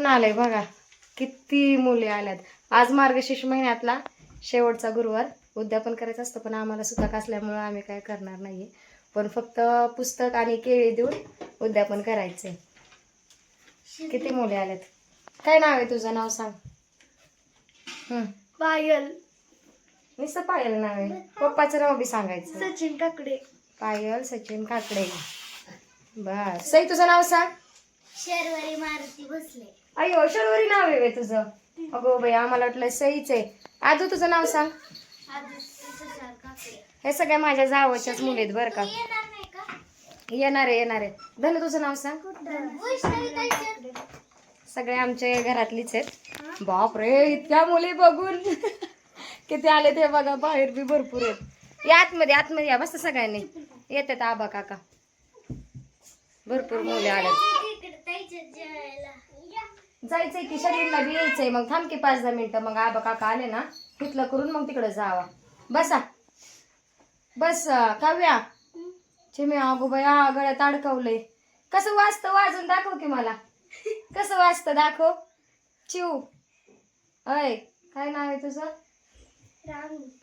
ऊन आलंय बघा, किती मुले आल्यात. आज मार्गशीर्ष महिन्यातला शेवटचा गुरुवार. उद्यापन करायचं असतं पण आम्हाला सुतक असल्यामुळं आम्ही काय करणार नाहीये. पण फक्त पुस्तक आणि केळी देऊन उद्यापन करायचंय. किती मुले आल्यात. काय नाव आहे तुझं? नाव सांग. पायल. नुसतं पायल नाव आहे? पप्पाचं नाव बी सांगायचं. सचिन काकडे. पायल सचिन काकडे. बस. सई तुझं नाव सांग. शर्वरी मारुती भोसले. अयो, शर्वरी नाव आहे तुझं? अगो बाई, आम्हाला वाटलं सईच आहे. आजू तुझं नाव सांग. हे सगळ्या माझ्या जावच्याच मुली आहेत बरं का. येणार आहे. धनु तुझं नाव सांग. सगळे आमच्या घरातलीच आहेत. बापरे, इतक्या मुली बघून किती आले ते बघा. बाहेर बी भरपूर आहेत. या आतमध्ये या. मस्त सगळ्यांनी येतात. आबा काका भरपूर मुले आल्यात. जायचंय की शरीरला बी यायचंय. मग थांब की 5-10 मिनिटं. मग आबा काका आले ना तिथलं करून मग तिकडे जावा. बसा. बस. काव्या चिमे. अगो बया, गळ्यात अडकवलंय. कसं वाजतं? वाजून दाखव की मला. कसं वाजतं दाखव. चिव. अय, काय नाव आहे तुझं?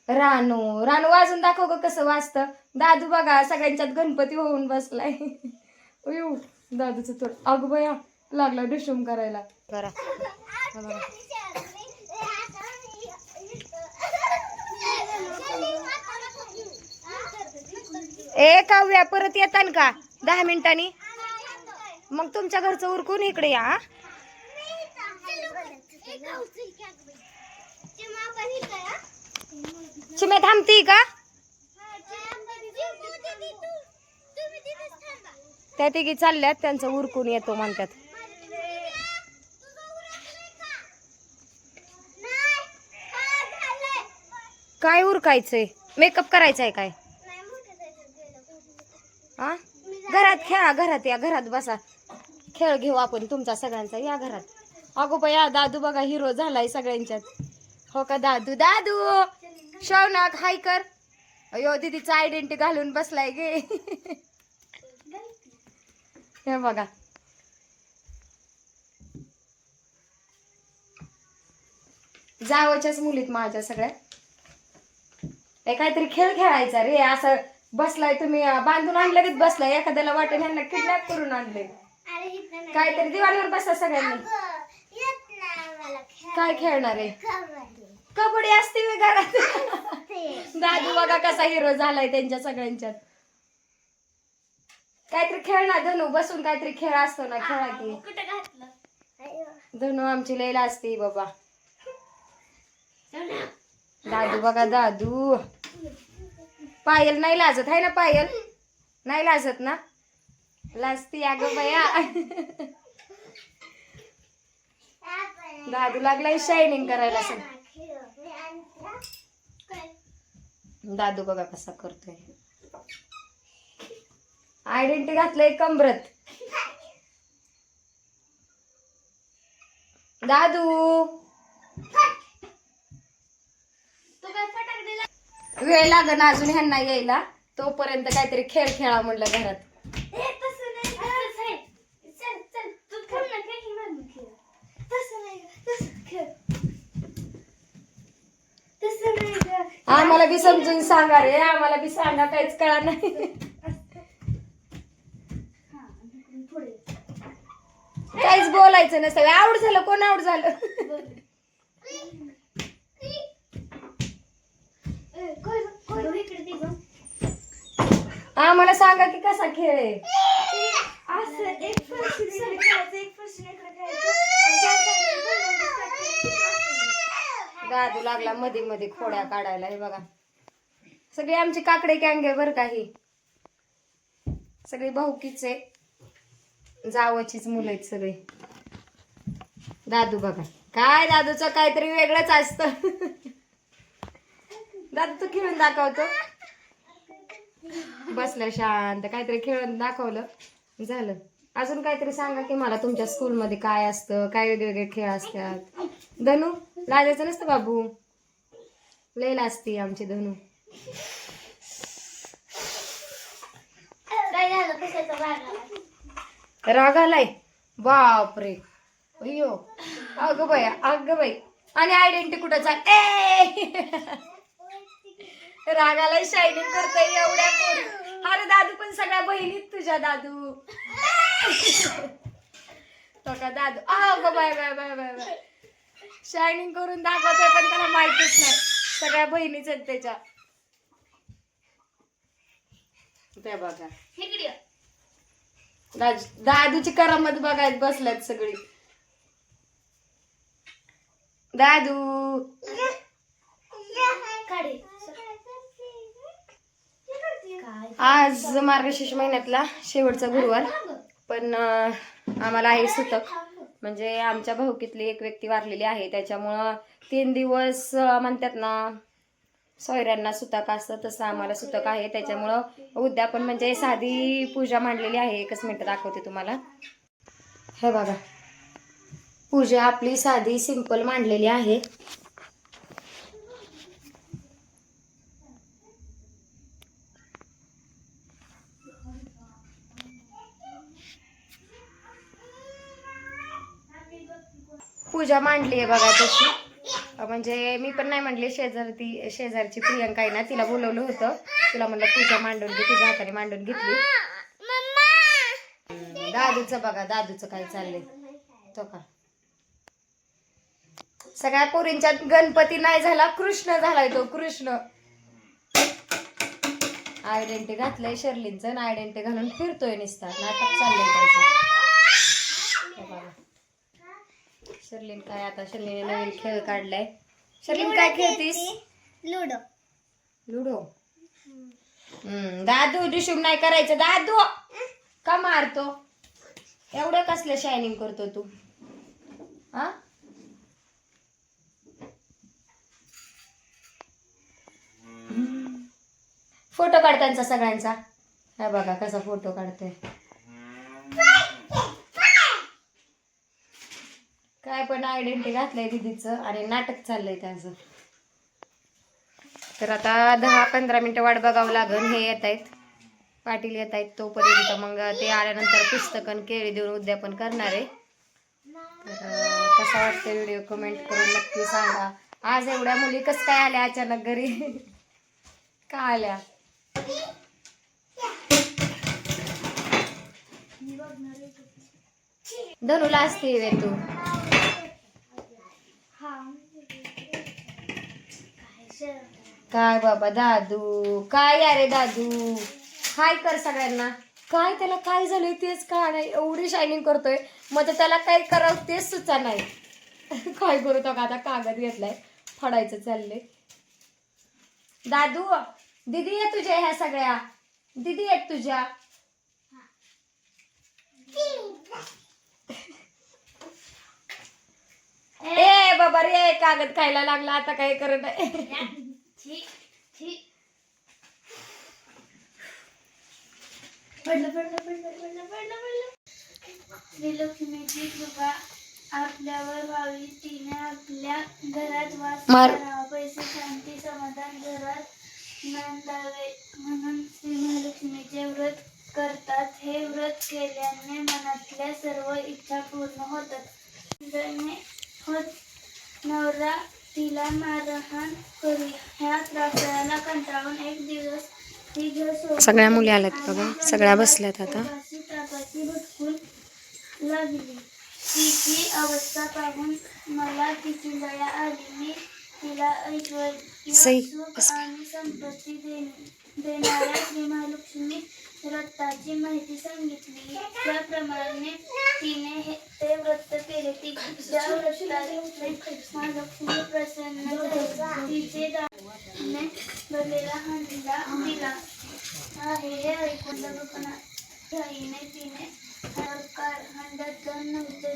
रानू. रानू वाजून दाखव ग कसं वाजतं. दादू बघा सगळ्यांच्यात गणपती होऊन बसलाय. उयू दादूचं तर अगो बया लागला डिशूम करायला. करा ए काव्या, परत येतान का 10 मिनिटांनी? मग तुमच्या घरचं उरकून इकडे या. चिमे थांबती का? त्या तिघी चालल्यात, त्यांचं उरकून येतो म्हणतात. काय उरकायचंय? मेकअप करायचंय काय? हा, घरात खेळा. घरात या. घरात बसा. खेळ घेऊ आपण तुमचा सगळ्यांचा. या घरात. अगो बया, दादू बघा हिरो झालाय सगळ्यांच्यात. हो का दादू? दादू शौनाक हाय कर. अयो, दीदीचा आयडेंटिटी घालून बसलाय गे. हे बघा. जावच्याच मुलीत माझ्या सगळ्या. काहीतरी खेळ खेळायचा रे. असं बसलाय तुम्ही बांधून आणलं बसलाय. एखाद्याला वाटेल ह्यांना किडनॅप करून आणले. काहीतरी दिवाणीवर बसा सगळ्यांनी. काय खेळणार आहे? कबड्डी असते वे घरात. दादू बघा कसा हिरो झालाय त्यांच्या सगळ्यांच्यात. काहीतरी खेळणार. धनु बसून काहीतरी खेळ असतो ना, खेळा की. धनु आमची लैला असते बाबा. दादू बघा दादू. पायल नाही लाजत आहे ना? पायल नाही लाजत ना? लाजती अगं बया. दादू लागलाय शायनिंग करायला. दादू बघा कसा करतोय. आयडेंटिटी घातलंय कमरत. दादू वेळ लागन अजून ह्यांना यायला. तोपर्यंत काहीतरी खेळ खेळा म्हणलं घरात. आम्हाला बी समजून सांगा रे. आम्हाला बी सांगा. काहीच कळा नाही. काहीच बोलायचं नसतं. आऊट झालं. कोण आऊट झालं? आम्हाला सांगा की कसा खेळ आहे. दादू लागला मध्ये मध्ये खोड्या काढायला. हे बघा सगळे आमची काकडे कॅंगे बर काही. सगळी भाऊकीच आहे. जावचीच मुलं आहेत सगळे. दादू बघा. काय दादूचं काहीतरी वेगळंच असतं. दादू तू खेळून दाखवतो. बसलं शांत. काहीतरी खेळून दाखवलं झालं. अजून काहीतरी सांगा की मला. तुमच्या स्कूलमध्ये काय असतं? काय वेगवेगळे खेळ असतात? धनु लाजायचं नसतं बाबू. लैला असती आमची धनु. राग आलाय? बापरे. अयो अगं बाई अगं बाई. आणि आयडेंटिटी कुठं चाल ए रागाला शायनिंग करतोय एवढ्या पोरी. अरे दादू पण सगळ्या बहिणीत तुझ्या दादू. तो का दादू अगं bye bye bye bye bye. Shining करून दाखवतोय पण त्याला माहितीच नाही सगळ्या बहिणीच आहेत त्याच्या. ते बघा दादूची करामत बघायत बसल्यात सगळी. दादू आज मार्गशीर्ष महिन्यातला शेवटचा गुरुवार. पण आम्हाला आहे सुतक. म्हणजे आमच्या भाऊकीतली एक व्यक्ती वारलेली आहे त्याच्यामुळं 3 दिवस म्हणतात ना सोयऱ्यांना सुतक असतं तसं आम्हाला सुतक आहे. त्याच्यामुळं उद्यापन म्हणजे साधी पूजा मांडलेली आहे. एकच मिनिट दाखवते तुम्हाला. हे बघा पूजा आपली साधी सिंपल मांडलेली आहे. पूजा मांडली आहे बघा तशी. म्हणजे मी पण नाही म्हणले शेजारची प्रियंका आहे ना तिला बोलवलं होतं. तिला म्हणलं पूजा मांडून घे. तुझ्या हाताने मांडून घेतली. दादूचं बघा दादूचं काय चाललंय तो का. सगळ्या पोरींच्यात गणपती नाही झाला कृष्ण झालाय तो कृष्ण. आयडेंटिटी घातलंय शर्लिनचं. आयडेंटिटी घालून फिरतोय निसता. नाटक चाललंय त्याचं. शर्लिन काय आता शर्लिने नवीन खेळ काढलाय. शर्लिन काय खेळतीस? लुडो. लुडो. दादू डिशूम नाही करायचं. दादू का मारतो एवढं कसलं शायनिंग करतो तू हा. फोटो काढ त्यांचा सगळ्यांचा. हा बघा कसा फोटो काढतोय. काय पण आयडेंटिटी घातलंय दीदीचं आणि नाटक चाललंय त्याचं. तर आता 10-15 मिनिटं वाट बघावं लागेल. हे येत आहेत पाटील येत आहेत तोपर्यंत. मग ते आल्यानंतर पुस्तकन केळी देऊन उद्यापन करणार आहे. तर कसा वाटतं व्हिडिओ कमेंट करून नक्की सांगा. आज एवढ्या मुली कसं काय आल्या अचानक घरी का आल्या. धनुला असते वे तू. काय बाबा दादू काय यारे दादू हाय कर सगळ्यांना. काय त्याला काय झालंय तेच का नाही एवढी शायनिंग करतोय. मग त्याला काय करावं तेच सुचा नाही. काय करू तो का आता कागद घेतलाय फाडायचं चाललंय. दादू दीदी आहे तुझ्या ह्या सगळ्या दीदी आहेत तुझ्या. ए बाबा रे कागद खायला लागला आता काय करत आहे. श्रीलक्ष्मीची कृपा आपल्यावर व्हावी. तिने आपल्या घरात वास करावा. पैसे शांती समाधान घरात नांदावे म्हणून श्री महालक्ष्मीचे व्रत करतात. हे व्रत केल्याने मनातल्या सर्व इच्छा पूर्ण होतात. नवरा तिला मारहाण करू ह्या त्रासाला कंटाळून एक दिवस ती घर सोडून सगळ्या मुली आल्यात बघा. सगळ्या बसल्यात आता. भटकून लागली. तिची अवस्था पाहून मला तिची दया आली. मी तिला ऐश्वर्य सुख आणि संपत्ती देणाऱ्या श्री महालक्ष्मी व्रताची माहिती सांगितली. त्याप्रमाणे तिने ते व्रत केले. तिच्या व्रताने महालक्ष्मी प्रसन्न झाली. तिचे दाने भरलेला हंडा दिला आहे हे ऐकून घाईने तिने हंड्यात नव्हते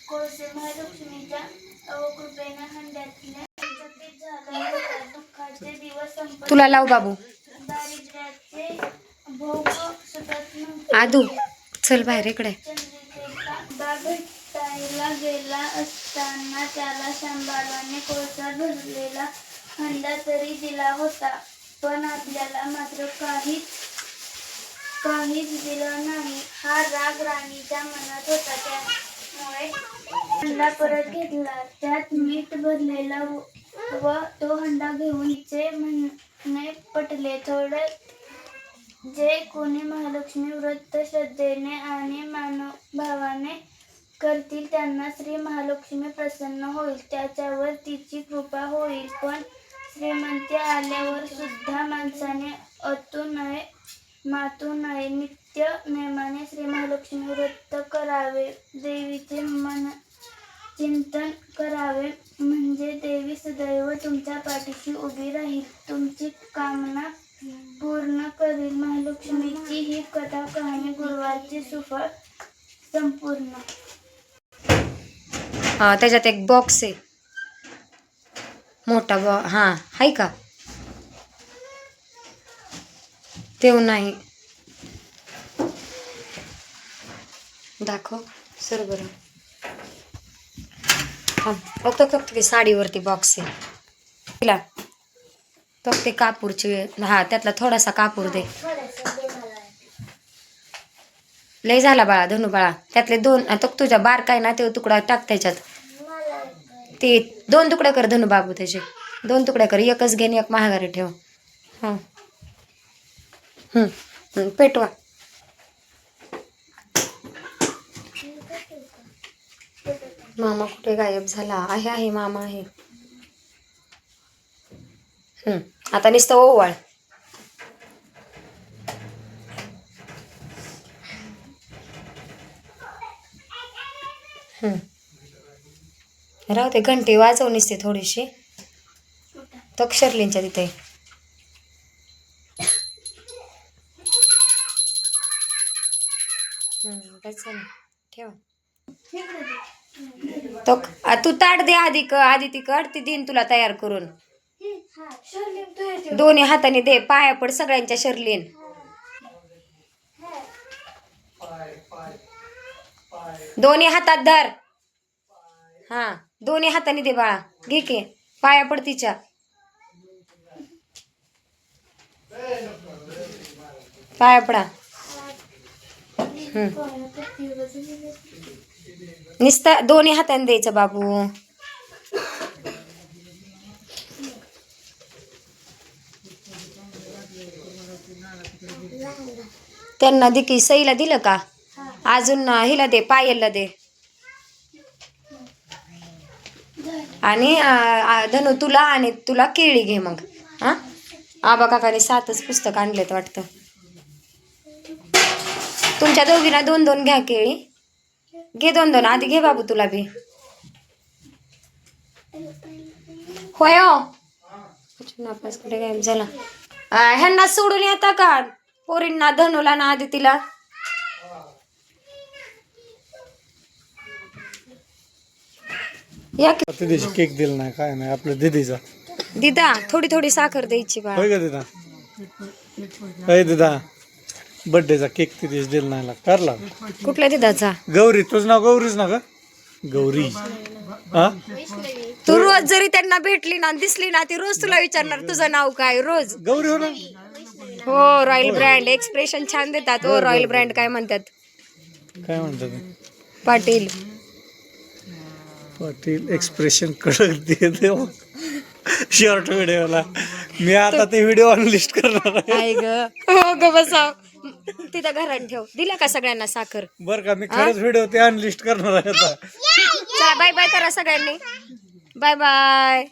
कोळसे महालक्ष्मीच्या अवकृपेने हंड्यातले दुःखाचे दिवस संपले. तुला लाव बाबू. दारिद्र्याचे भोग सुटत नव्हते. आदू चल बाहेर इकडे. चंद्रिकेचा भेटायला गेला असताना त्याला सांभाळाने कोळसा भरलेला हंडा तरी दिला होता. पण आपल्याला मात्र काहीच दिलं नाही. हा राग राणीच्या मनात होता. मुळे हंडा परत घेतला. त्यात मीठ भरलेला व तो हंडा घेऊन तिचे म्हणणे पटले. थोडे जे कोणी महालक्ष्मी व्रत श्रद्धेने आणि मानभावाने करतील त्यांना श्री महालक्ष्मी प्रसन्न होईल. त्याच्यावर तिची कृपा होईल. पण श्रीमंती आल्यावर सुद्धा माणसाने मातू नये. नित्य नेमाने श्री महालक्ष्मी व्रत करावे. देवीचे चिंतन करावे. म्हणजे देवी सदैव तुमच्या पाठीशी उभी राहील. तुमची कामना पूर्ण करील. महालक्ष्मीची ही कथा कहाणी गुरुवारची सुफळ संपूर्ण. हा त्याच्यात एक बॉक्स आहे मोठा हा आहे का तेव नाही दाखव सर बरं. फक्त ते साडीवरती बॉक्स आहे तिला फक्त ते कापूरचे हा त्यातला थोडासा कापूर दे. लय झाला बाळा धनु बाळा त्यातले 2 आता तुझ्या बारका आहे ना ते तुकडा टाक त्याच्यात. ते 2 तुकडे कर धनु बाबू त्याचे 2 तुकडे कर. एकच घेणे एक महागारी ठेव. हां पेटवा. मामा कुठे गायब झाला आहे मामा आहे. आता नुसतं ओवाळ. राहू ते घंटी वाजव निसते थोडीशी तक्षरलींच्या तिथे. ठेव तो तू ताट दे आधी तिकड ती दिन तुला तयार करून. दोन्ही हाताने दे. पाया पड सगळ्यांच्या शर्लीन. दोन्ही हातात धर. हा दोन्ही हाताने दे बाळा. घे की पाया पड तिच्या. पाया पडा. नुसतं दोन्ही हाताने द्यायचं बाबू. त्यांना दे की सईला दिलं का अजून हिला दे पायलला दे. आणि धनु तुला आणि तुला केळी घे मग. हा आबा काकाने 7च पुस्तक आणलेत वाटतं. तुमच्या दोघींना 2-2 घ्या केळी. घे 2-2 आधी घे बाबू तुला बी. होय हो नापास कुठे गायब झाला. ह्यांना सोडून येता का पोरींना धनुला ना आधी तिला. या दीदीची केक दिला नाही काय नाही आपल्या दीदीचा. दिदा थोडी साखर द्यायची बा. होय का दिदा. अय दिदा बर्थडेचा केक तिथे दिला नाही करला. कुठल्या दिदाचा. गौरी तुझं नाव गौरीच ना का गौरी. हा तू रोज जरी त्यांना भेटली ना दिसली ना ती रोज तुला विचारणार तुझं नाव काय रोज. गौरी हो ना. हो रॉयल ब्रँड एक्सप्रेशन छान देतात. हो रॉयल ब्रँड काय म्हणतात. काय म्हणतात पाटील एक्सप्रेशन कडक देते शॉर्ट व्हिडिओला. मी आता ते व्हिडिओ अनलिस्ट करणार आहे. हो ग बसाव तिथं घरात ठेव. दिला का सगळ्यांना साखर. बरं का मी खरंच व्हिडिओ ते अनलिस्ट करणार आहे आता. चला बाय बाय करा सगळ्यांनी. Bye bye.